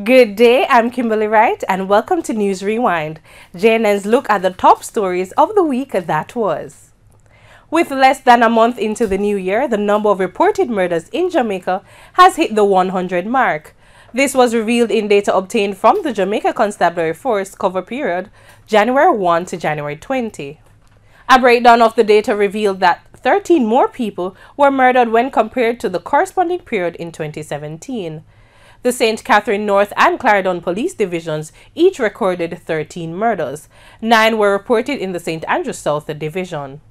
Good day, I'm Kimberly Wright and welcome to News Rewind, JNN's look at the top stories of the week that was. With less than a month into the new year, the number of reported murders in Jamaica has hit the 100 mark. This was revealed in data obtained from the Jamaica Constabulary Force cover period, January 1 to January 20. A breakdown of the data revealed that 13 more people were murdered when compared to the corresponding period in 2017. The St. Catherine North and Clarendon police divisions each recorded 13 murders. 9 were reported in the St. Andrews South division.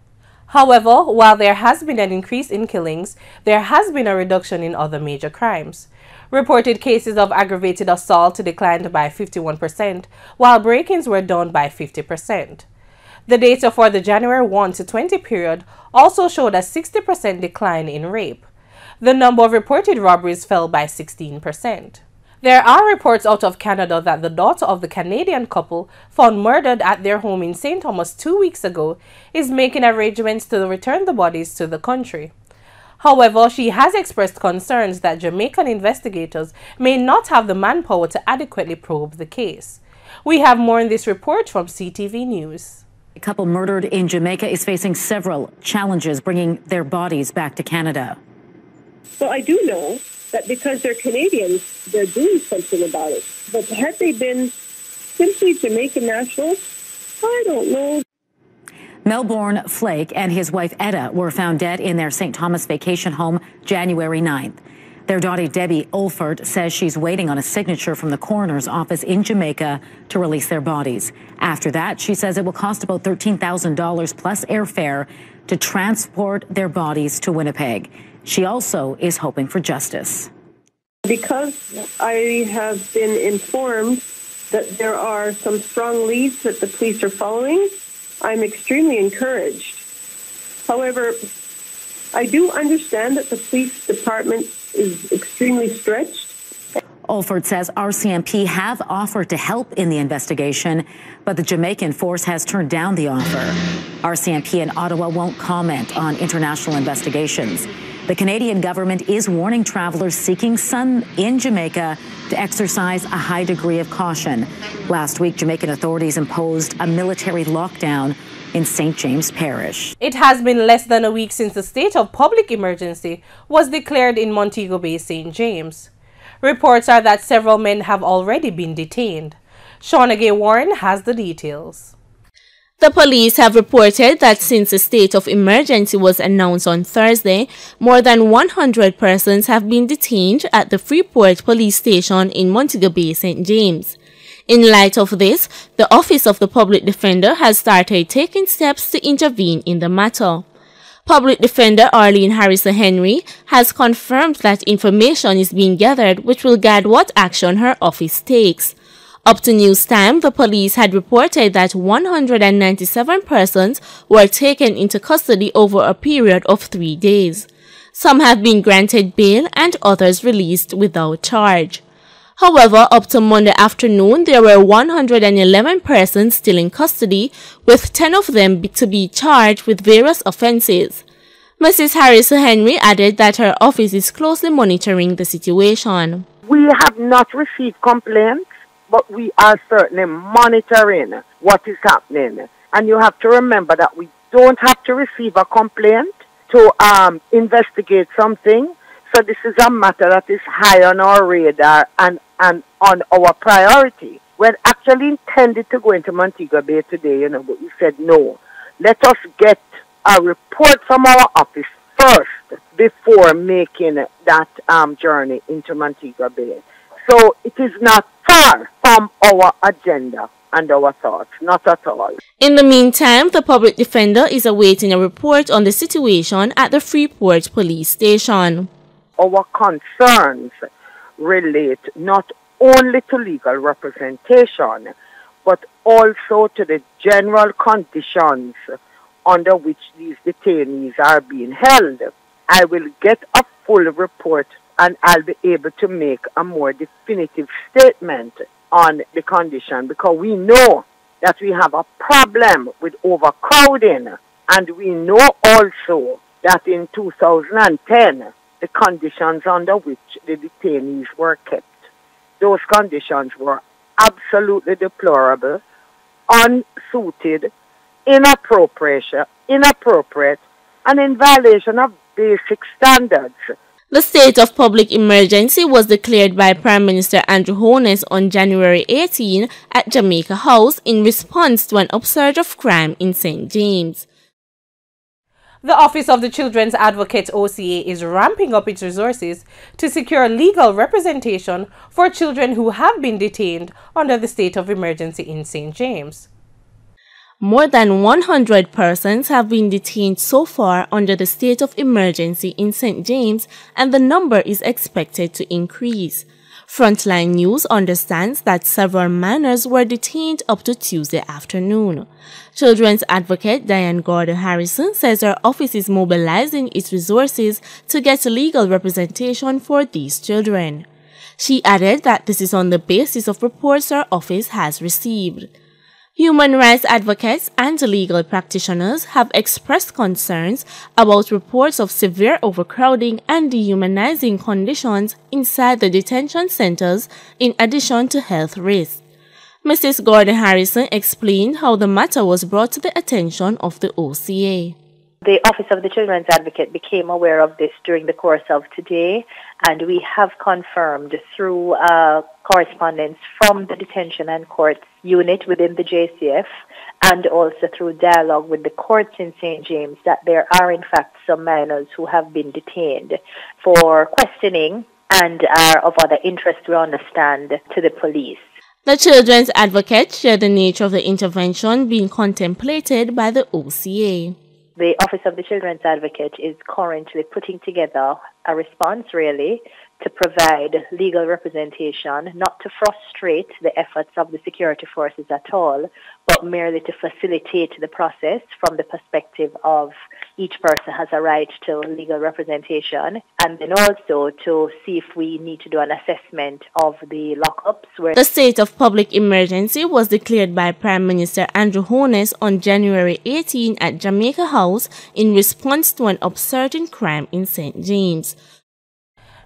However, while there has been an increase in killings, there has been a reduction in other major crimes. Reported cases of aggravated assault declined by 51%, while break-ins were down by 50%. The data for the January 1 to 20 period also showed a 60% decline in rape. The number of reported robberies fell by 16%. There are reports out of Canada that the daughter of the Canadian couple found murdered at their home in St. Thomas 2 weeks ago is making arrangements to return the bodies to the country. However, she has expressed concerns that Jamaican investigators may not have the manpower to adequately probe the case. We have more in this report from CTV News. A couple murdered in Jamaica is facing several challenges bringing their bodies back to Canada. So I do know that because they're Canadians, they're doing something about it. But had they been simply Jamaican nationals, I don't know. Melbourne Flake and his wife Etta were found dead in their St. Thomas vacation home January 9th. Their daughter Debbie Olford says she's waiting on a signature from the coroner's office in Jamaica to release their bodies. After that, she says it will cost about $13,000 plus airfare to transport their bodies to Winnipeg. She also is hoping for justice. Because I have been informed that there are some strong leads that the police are following, I'm extremely encouraged. However, I do understand that the police department is extremely stretched. Olford says RCMP have offered to help in the investigation, but the Jamaican force has turned down the offer. RCMP in Ottawa won't comment on international investigations. The Canadian government is warning travelers seeking sun in Jamaica to exercise a high degree of caution. Last week, Jamaican authorities imposed a military lockdown in St. James Parish. It has been less than a week since the state of public emergency was declared in Montego Bay, St. James. Reports are that several men have already been detained. Shauna Gay Warren has the details. The police have reported that since the state of emergency was announced on Thursday, more than 100 persons have been detained at the Freeport police station in Montego Bay, St. James. In light of this, the Office of the Public Defender has started taking steps to intervene in the matter. Public Defender Arlene Harrison Henry has confirmed that information is being gathered which will guide what action her office takes. Up to news time, the police had reported that 197 persons were taken into custody over a period of 3 days. Some have been granted bail and others released without charge. However, up to Monday afternoon, there were 111 persons still in custody, with 10 of them to be charged with various offenses. Mrs. Harrison Henry added that her office is closely monitoring the situation. We have not received complaints, but we are certainly monitoring what is happening. And you have to remember that we don't have to receive a complaint to investigate something. So this is a matter that is high on our radar and on our priority. We're actually intended to go into Montego Bay today, but we said no. Let us get a report from our office first before making that journey into Montego Bay. So it is not far from our agenda and our thoughts, not at all. In the meantime, the public defender is awaiting a report on the situation at the Freeport police station. Our concerns relate not only to legal representation, but also to the general conditions under which these detainees are being held. I will get a full report and I'll be able to make a more definitive statement on the condition, because we know that we have a problem with overcrowding, and we know also that in 2010 the conditions under which the detainees were kept those conditions were absolutely deplorable, unsuited, inappropriate, and in violation of basic standards. The state of public emergency was declared by Prime Minister Andrew Holness on January 18 at Jamaica House in response to an upsurge of crime in St. James. The Office of the Children's Advocate OCA is ramping up its resources to secure legal representation for children who have been detained under the state of emergency in St. James. More than 100 persons have been detained so far under the state of emergency in St. James, and the number is expected to increase. Frontline News understands that several minors were detained up to Tuesday afternoon. Children's Advocate Diane Gordon-Harrison says her office is mobilizing its resources to get legal representation for these children. She added that this is on the basis of reports her office has received. Human rights advocates and legal practitioners have expressed concerns about reports of severe overcrowding and dehumanizing conditions inside the detention centers in addition to health risks. Mrs. Gordon-Harrison explained how the matter was brought to the attention of the OCA. The Office of the Children's Advocate became aware of this during the course of today, and we have confirmed through correspondence from the Detention and Courts Unit within the JCF and also through dialogue with the courts in St. James that there are in fact some minors who have been detained for questioning and are of other interest, we understand, to the police. The Children's Advocate shared the nature of the intervention being contemplated by the OCA. The Office of the Children's Advocate is currently putting together a response, really, to provide legal representation, not to frustrate the efforts of the security forces at all, but merely to facilitate the process from the perspective of each person has a right to legal representation, and then also to see if we need to do an assessment of the lockups. The state of public emergency was declared by Prime Minister Andrew Holness on January 18 at Jamaica House in response to an upsurge in crime in St. James.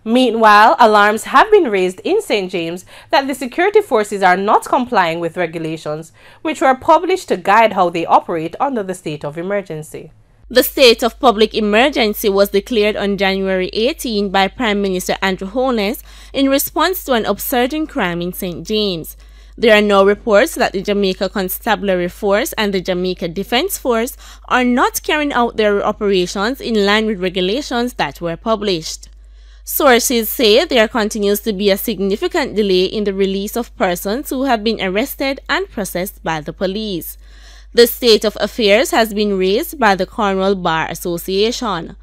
Meanwhile, alarms have been raised in St. James that the security forces are not complying with regulations which were published to guide how they operate under the state of emergency. The state of public emergency was declared on January 18 by Prime Minister Andrew Holness in response to an upsurge in crime in St. James. There are no reports that the Jamaica Constabulary Force and the Jamaica Defence Force are not carrying out their operations in line with regulations that were published. Sources say there continues to be a significant delay in the release of persons who have been arrested and processed by the police. The state of affairs has been raised by the Cornwall Bar Association.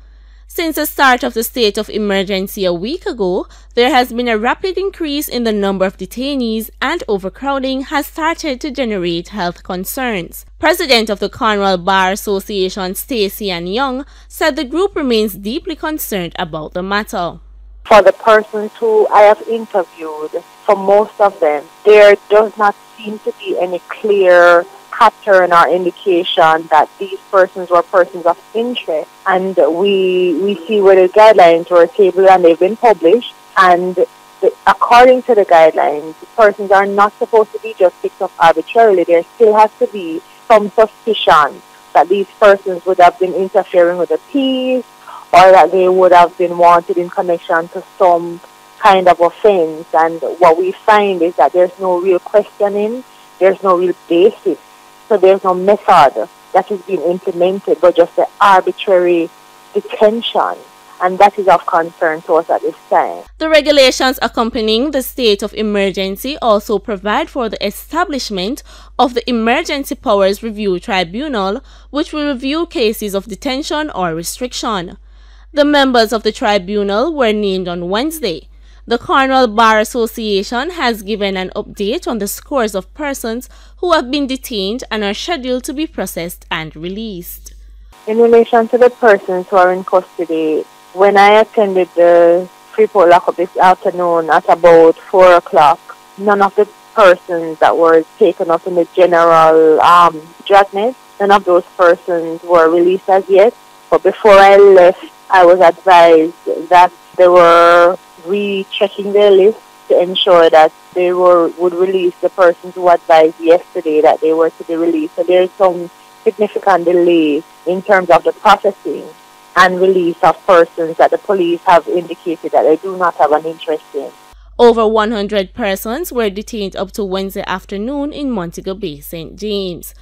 Since the start of the state of emergency a week ago, there has been a rapid increase in the number of detainees, and overcrowding has started to generate health concerns. President of the Cornwall Bar Association, Stacey Ann Young, said the group remains deeply concerned about the matter. For the persons who I have interviewed, for most of them, there does not seem to be any clear pattern or indication that these persons were persons of interest. And we see where the guidelines were tabled and they've been published. And according to the guidelines, persons are not supposed to be just picked up arbitrarily. There still has to be some suspicion that these persons would have been interfering with the peace, or that they would have been wanted in connection to some kind of offense. And what we find is that there's no real questioning, there's no real basis, so there's no method that is being implemented, but just the arbitrary detention. And that is of concern to us at this time. The regulations accompanying the state of emergency also provide for the establishment of the Emergency Powers Review Tribunal, which will review cases of detention or restriction. The members of the tribunal were named on Wednesday. The Cornwall Bar Association has given an update on the scores of persons who have been detained and are scheduled to be processed and released. In relation to the persons who are in custody, when I attended the Freeport lockup this afternoon at about 4 o'clock, none of the persons that were taken up in the general dragnet, none of those persons were released as yet. But before I left, I was advised that they were rechecking their list to to ensure that they would release the persons who advised yesterday that they were to be released. So there is some significant delay in terms of the processing and release of persons that the police have indicated that they do not have an interest in. Over 100 persons were detained up to Wednesday afternoon in Montego Bay, St. James.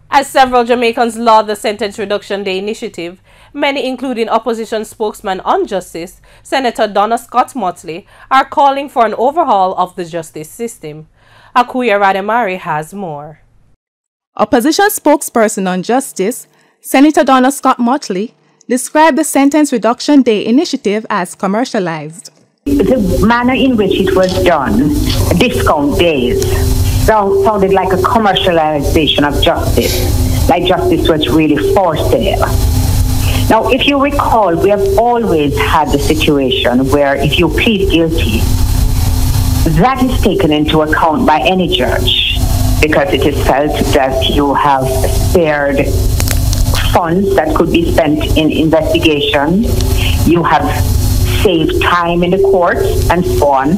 As several Jamaicans laud the Sentence Reduction Day initiative, many, including opposition spokesman on justice, Senator Donna Scott Motley, are calling for an overhaul of the justice system. Akuya Rademari has more. Opposition spokesperson on justice, Senator Donna Scott Motley, described the Sentence Reduction Day initiative as commercialized. The manner in which it was done, discount days, sounded like a commercialization of justice, like justice was really for sale. Now, if you recall, we have always had the situation where if you plead guilty, that is taken into account by any judge because it is felt that you have spared funds that could be spent in investigation, you have saved time in the court, and so on,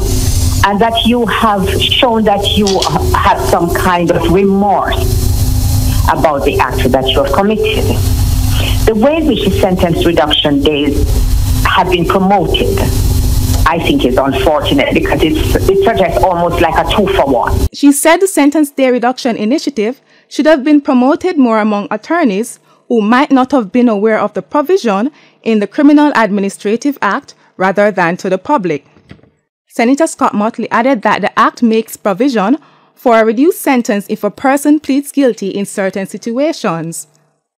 and that you have shown that you have some kind of remorse about the act that you have committed. The way in which the sentence reduction days have been promoted, I think, is unfortunate because it suggests almost like a 2-for-1. She said the Sentence Day Reduction initiative should have been promoted more among attorneys who might not have been aware of the provision in the Criminal Administrative Act rather than to the public. Senator Scott Motley added that the Act makes provision for a reduced sentence if a person pleads guilty in certain situations.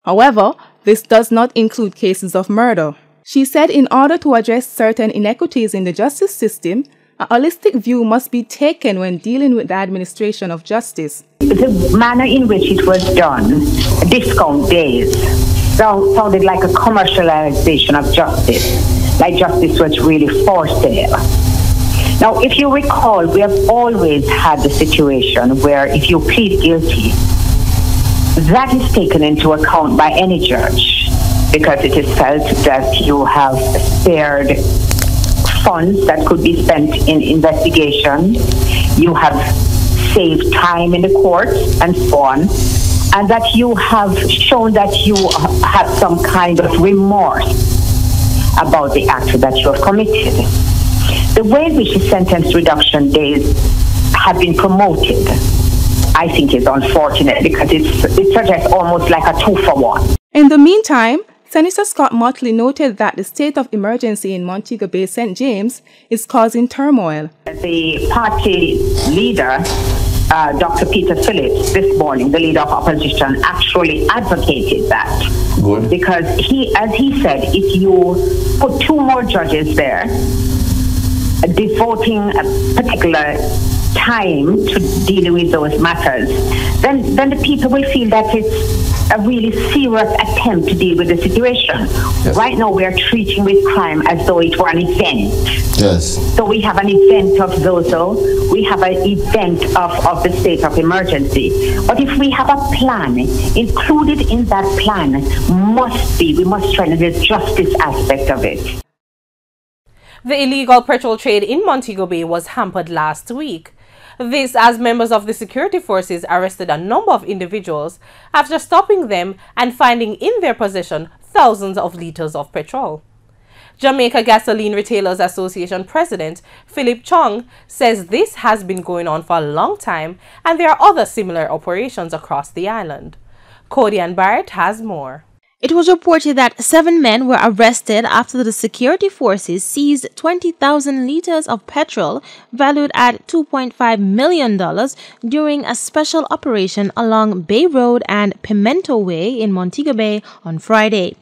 However, this does not include cases of murder. She said in order to address certain inequities in the justice system, a holistic view must be taken when dealing with the administration of justice. The manner in which it was done, discount days, sounded like a commercialization of justice, like justice was really for sale. Now, if you recall, we have always had the situation where if you plead guilty, that is taken into account by any judge because it is felt that you have spared funds that could be spent in investigation, you have saved time in the court, and so on, and that you have shown that you have some kind of remorse about the act that you have committed. The way in which the sentence reduction days have been promoted, I think, is unfortunate because it suggests almost like a 2-for-1. In the meantime, Senator Scott Motley noted that the state of emergency in Montego Bay, St. James, is causing turmoil. The party leader, Dr. Peter Phillips, this morning, the leader of opposition, actually advocated that. Good. Because as he said, if you put 2 more judges there, devoting a particular time to dealing with those matters, then the people will feel that it's a really serious attempt to deal with the situation. Yes. Right now we are treating with crime as though it were an event. Yes. So we have an event of Zozo, we have an event of the state of emergency. But if we have a plan, included in that plan we must strengthen the justice aspect of it. The illegal petrol trade in Montego Bay was hampered last week. This as members of the security forces arrested a number of individuals after stopping them and finding in their possession thousands of liters of petrol. Jamaica Gasoline Retailers Association President Philip Chong says this has been going on for a long time and there are other similar operations across the island. Cody and Barrett has more. It was reported that 7 men were arrested after the security forces seized 20,000 liters of petrol valued at $2.5 million during a special operation along Bay Road and Pimento Way in Montego Bay on Friday.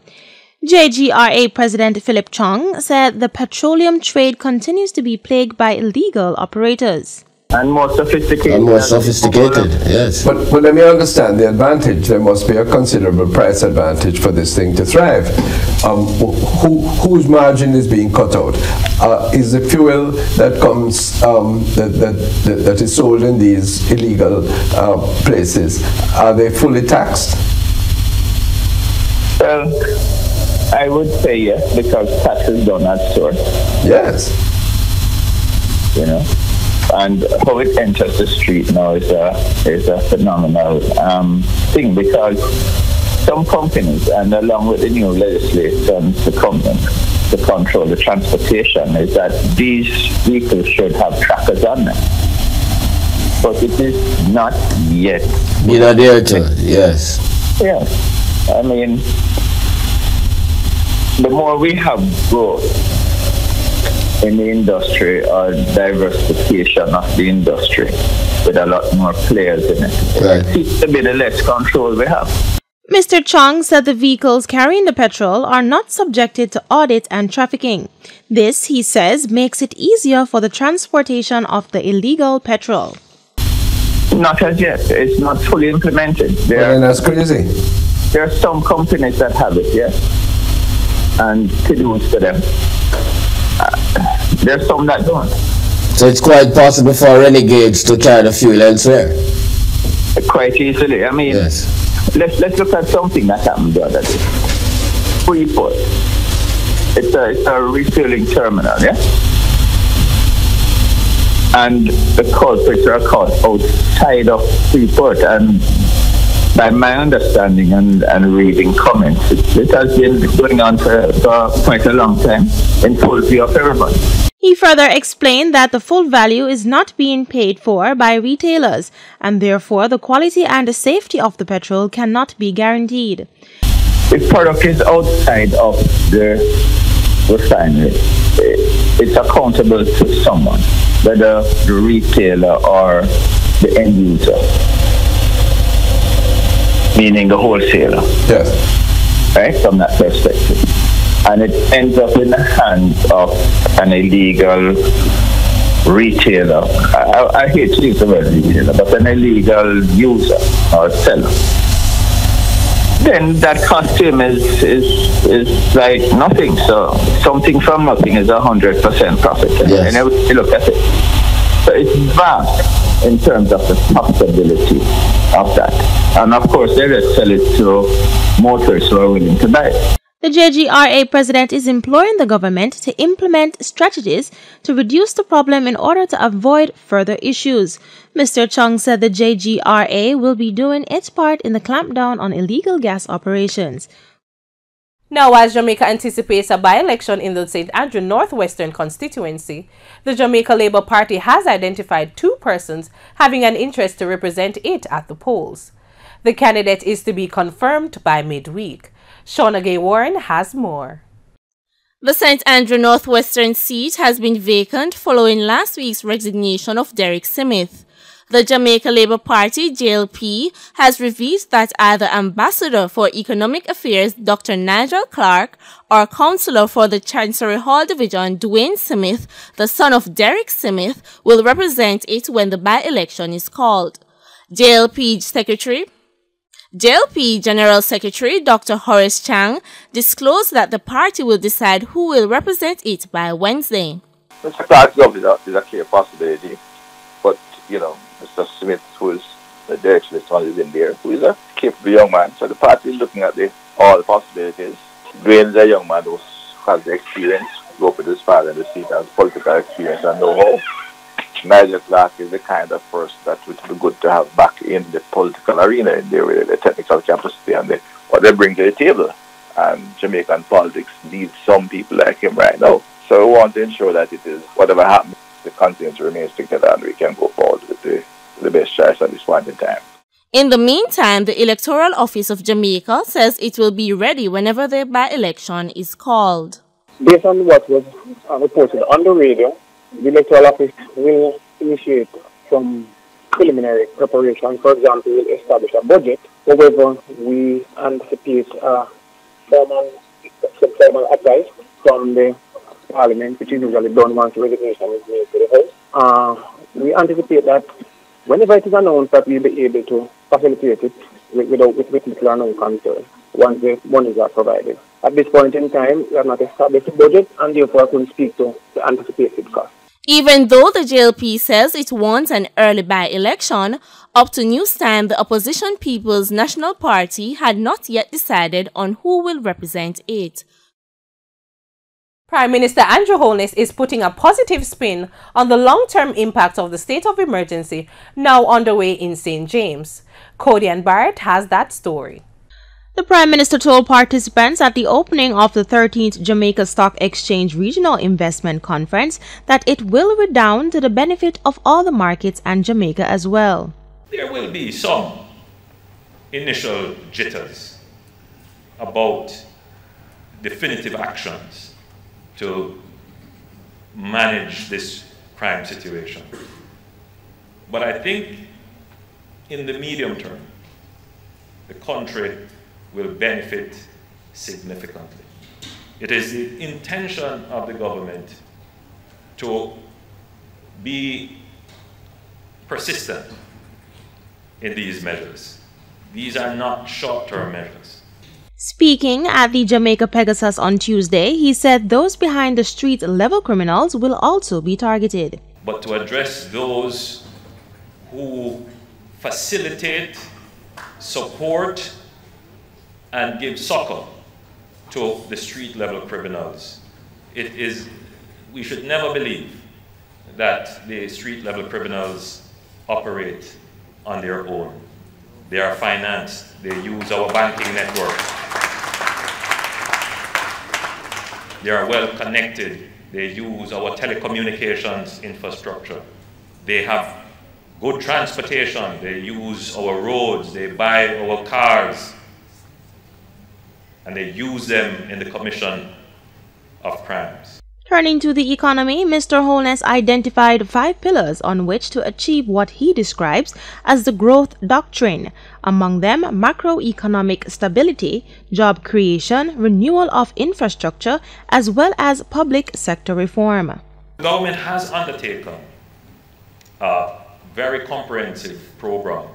JGRA President Philip Chong said the petroleum trade continues to be plagued by illegal operators. And more sophisticated. Yes. But let me understand the advantage. There must be a considerable price advantage for this thing to thrive. Whose margin is being cut out? Is the fuel that comes that is sold in these illegal places, are they fully taxed? Well, I would say yes, because tax is done at source. Yes. you know. And how it enters the street now is a phenomenal thing, because some companies, and along with the new legislation to control the transportation, is that these vehicles should have trackers on them. But it is not yet. You're not there to, yes. Yes. I mean, the more we have growth in the industry or diversification of the industry with a lot more players in it, right, it seems to be the less control we have. Mr. Chong said the vehicles carrying the petrol are not subjected to audit and trafficking. This, he says, makes it easier for the transportation of the illegal petrol. Not as yet. It's not fully implemented. That's crazy. There are some companies that have it, yes, and kudos to them. There's some that don't. So it's quite possible for renegades to try the fuel elsewhere? Quite easily. I mean, yes. Let's look at something that happened the other day. Freeport. It's a refueling terminal, yeah? And the culprits are caught outside of Freeport, and by my understanding and reading comments, it has been going on for quite a long time in full view of everybody. He further explained that the full value is not being paid for by retailers, and therefore the quality and the safety of the petrol cannot be guaranteed. If product is outside of the refinery, it's accountable to someone, whether the retailer or the end user, meaning the wholesaler. Yes. Right, from that perspective. And it ends up in the hands of an illegal retailer. I hate to use the word retailer, but an illegal user or seller. Then that cost him is like nothing. So something from nothing is 100% profit. Yes. And you look at it. So it's vast in terms of the profitability of that. And of course, they just sell it to motorists who are willing to buy it. The JGRA president is imploring the government to implement strategies to reduce the problem in order to avoid further issues. Mr. Chong said the JGRA will be doing its part in the clampdown on illegal gas operations. Now, as Jamaica anticipates a by-election in the St. Andrew Northwestern constituency, the Jamaica Labour Party has identified 2 persons having an interest to represent it at the polls. The candidate is to be confirmed by midweek. Shauna Gay Warren has more. The St. Andrew Northwestern seat has been vacant following last week's resignation of Derek Smith. The Jamaica Labour Party, JLP, has revealed that either Ambassador for Economic Affairs Dr. Nigel Clark or Councillor for the Chancery Hall Division Dwayne Smith, the son of Derek Smith, will represent it when the by-election is called. JLP General Secretary Dr. Horace Chang disclosed that the party will decide who will represent it by Wednesday. Mr. Clark's job is a clear possibility, but, you know, Mr. Smith, who is the direction is in there, who is a capable young man. So the party is looking at all the possibilities. Dwayne is a young man who has the experience, go with his father in the seat, has political experience and know-how. Nigel Clark is the kind of person that would be good to have back in the political arena, in there with the technical capacity and what they bring to the table. And Jamaican politics needs some people like him right now. So we want to ensure that it is, whatever happens, the continent remains together and we can go forward with the best choice at this point in time. In the meantime, the Electoral Office of Jamaica says it will be ready whenever the by-election is called. Based on what was reported on the radio, the Electoral Office will initiate some preliminary preparation. For example, we'll establish a budget. However, we anticipate some formal advice from the Parliament, which is usually done once resignation is made to the House. We anticipate that whenever it is announced that we'll be able to facilitate it with little or no concern once the monies are provided. At this point in time, we have not established a budget and therefore I couldn't speak to the anticipated cost. Even though the JLP says it wants an early by-election, up to news time the opposition People's National Party had not yet decided on who will represent it. Prime Minister Andrew Holness is putting a positive spin on the long-term impact of the state of emergency now underway in St. James. Cody and Barrett has that story. The Prime Minister told participants at the opening of the 13th Jamaica Stock Exchange Regional Investment Conference that it will redound to the benefit of all the markets and Jamaica as well. There will be some initial jitters about definitive actions to manage this crime situation. But I think in the medium term, the country will benefit significantly. It is the intention of the government to be persistent in these measures. These are not short-term measures. Speaking at the Jamaica Pegasus on Tuesday, he said those behind the street-level criminals will also be targeted. But to address those who facilitate, support, and give succor to the street-level criminals, we should never believe that the street-level criminals operate on their own. They are financed. They use our banking network. They are well connected. They use our telecommunications infrastructure. They have good transportation. They use our roads. They buy our cars. And they use them in the commission of crimes. Turning to the economy, Mr. Holness identified 5 pillars on which to achieve what he describes as the growth doctrine, among them macroeconomic stability, job creation, renewal of infrastructure, as well as public sector reform. The government has undertaken a very comprehensive program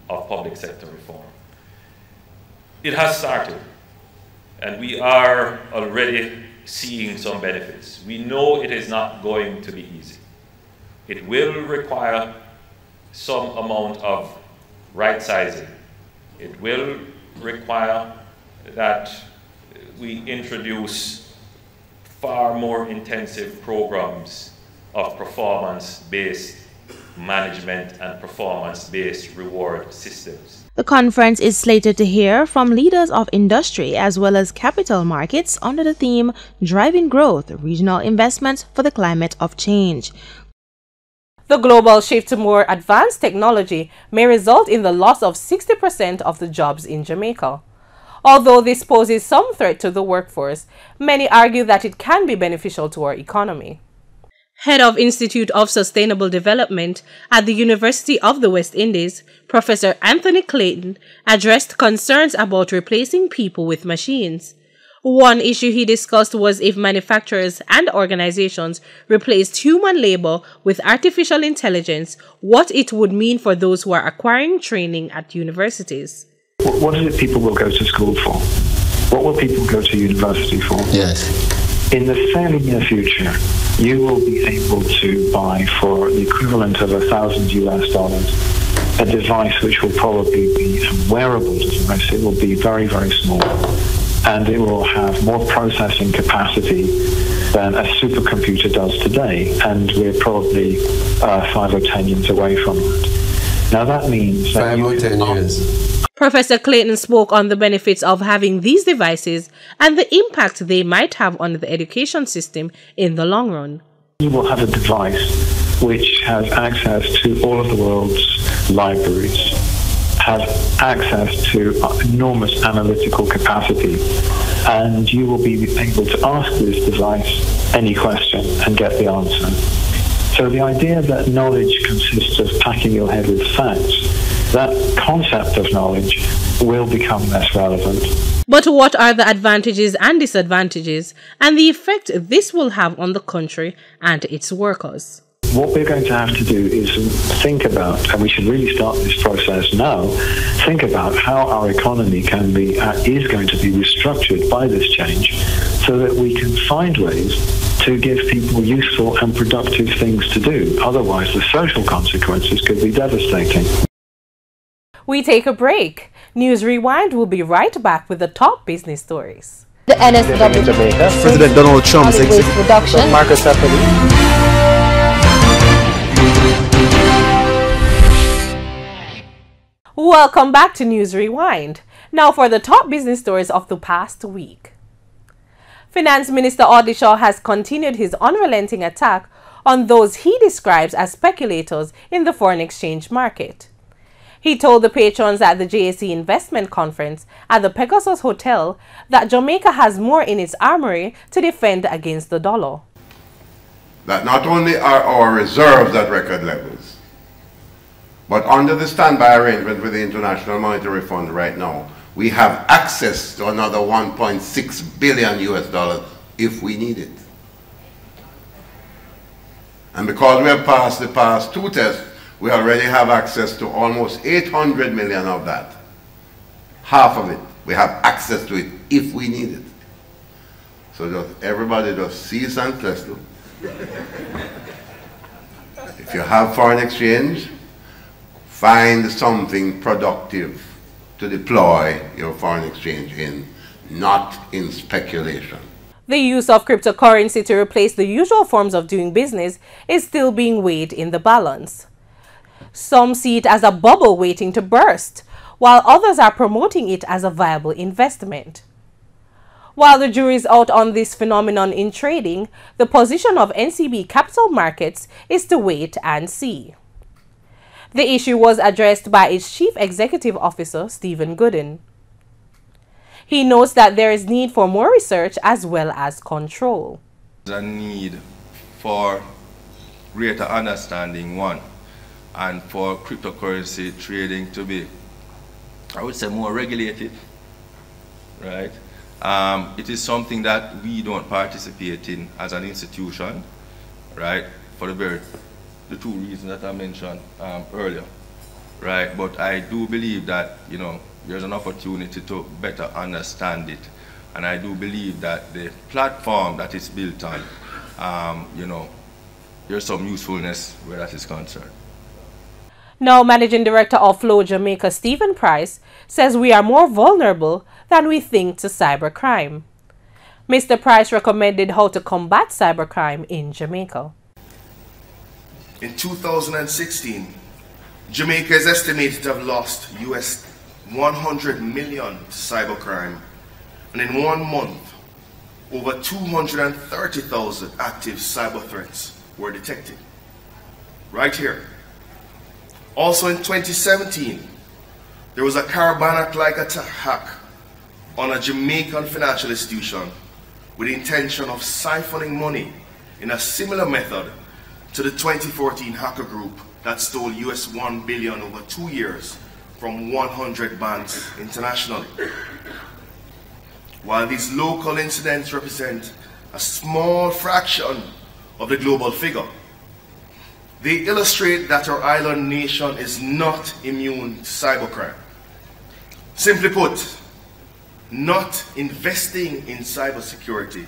of public sector reform. It has started, and we are already seeing some benefits. We know it is not going to be easy. It will require some amount of right sizing. It will require that we introduce far more intensive programs of performance-based management and performance-based reward systems. The conference is slated to hear from leaders of industry as well as capital markets under the theme Driving Growth, Regional Investments for the Climate of Change. The global shift to more advanced technology may result in the loss of 60% of the jobs in Jamaica. Although this poses some threat to the workforce, many argue that it can be beneficial to our economy. Head of Institute of Sustainable Development at the University of the West Indies, Professor Anthony Clayton, addressed concerns about replacing people with machines. One issue he discussed was if manufacturers and organizations replaced human labor with artificial intelligence, what it would mean for those who are acquiring training at universities. What is it people will go to school for? What will people go to university for? Yes. In the fairly near future, you will be able to buy for the equivalent of $1,000 a device which will probably be a wearable device. It will be very, very small, and it will have more processing capacity than a supercomputer does today, and we're probably 5 or 10 years away from that. Now that means that 5 or 10 years. Professor Clayton spoke on the benefits of having these devices and the impact they might have on the education system in the long run. You will have a device which has access to all of the world's libraries, has access to enormous analytical capacity, and you will be able to ask this device any question and get the answer. So the idea that knowledge consists of packing your head with facts, that concept of knowledge will become less relevant. But what are the advantages and disadvantages and the effect this will have on the country and its workers? What we're going to have to do is think about, and we should really start this process now, think about how our economy is going to be restructured by this change so that we can find ways to give people useful and productive things to do. Otherwise, the social consequences could be devastating. We take a break. News Rewind will be right back with the top business stories. The NSW in Jamaica. President Donald Trump's waste reduction. Marcus Welcome back to News Rewind. Now for the top business stories of the past week. Finance Minister Audley Shaw has continued his unrelenting attack on those he describes as speculators in the foreign exchange market. He told the patrons at the JSE Investment Conference at the Pegasus Hotel that Jamaica has more in its armory to defend against the dollar. That not only are our reserves at record levels, but under the standby arrangement with the International Monetary Fund right now, we have access to another 1.6 billion US dollars if we need it. And because we have passed the past two tests, we already have access to almost 800 million of that. Half of it, we have access to it if we need it. So just everybody just cease and desist. If you have foreign exchange, find something productive to deploy your foreign exchange in, not in speculation. The use of cryptocurrency to replace the usual forms of doing business is still being weighed in the balance. Some see it as a bubble waiting to burst, while others are promoting it as a viable investment. While the jury is out on this phenomenon in trading, the position of NCB Capital Markets is to wait and see. The issue was addressed by its Chief Executive Officer, Stephen Gooden. He notes that there is need for more research as well as control. There's a need for greater understanding, one, and for cryptocurrency trading to be, I would say, more regulated, right? It is something that we don't participate in as an institution, right, for the two reasons that I mentioned earlier, right? But I do believe that, you know, there's an opportunity to better understand it, and I do believe that the platform that it's built on, you know, there's some usefulness where that is concerned. Now, Managing Director of Flow Jamaica, Stephen Price, says we are more vulnerable than we think to cybercrime. Mr. Price recommended how to combat cybercrime in Jamaica. In 2016, Jamaica is estimated to have lost US 100 million to cybercrime, and in 1 month, over 230,000 active cyber threats were detected. Right here. Also in 2017, there was a Carabanat-like attack on a Jamaican financial institution with the intention of siphoning money in a similar method to the 2014 hacker group that stole US 1 billion over 2 years from 100 banks internationally. While these local incidents represent a small fraction of the global figure, they illustrate that our island nation is not immune to cybercrime. Simply put, not investing in cybersecurity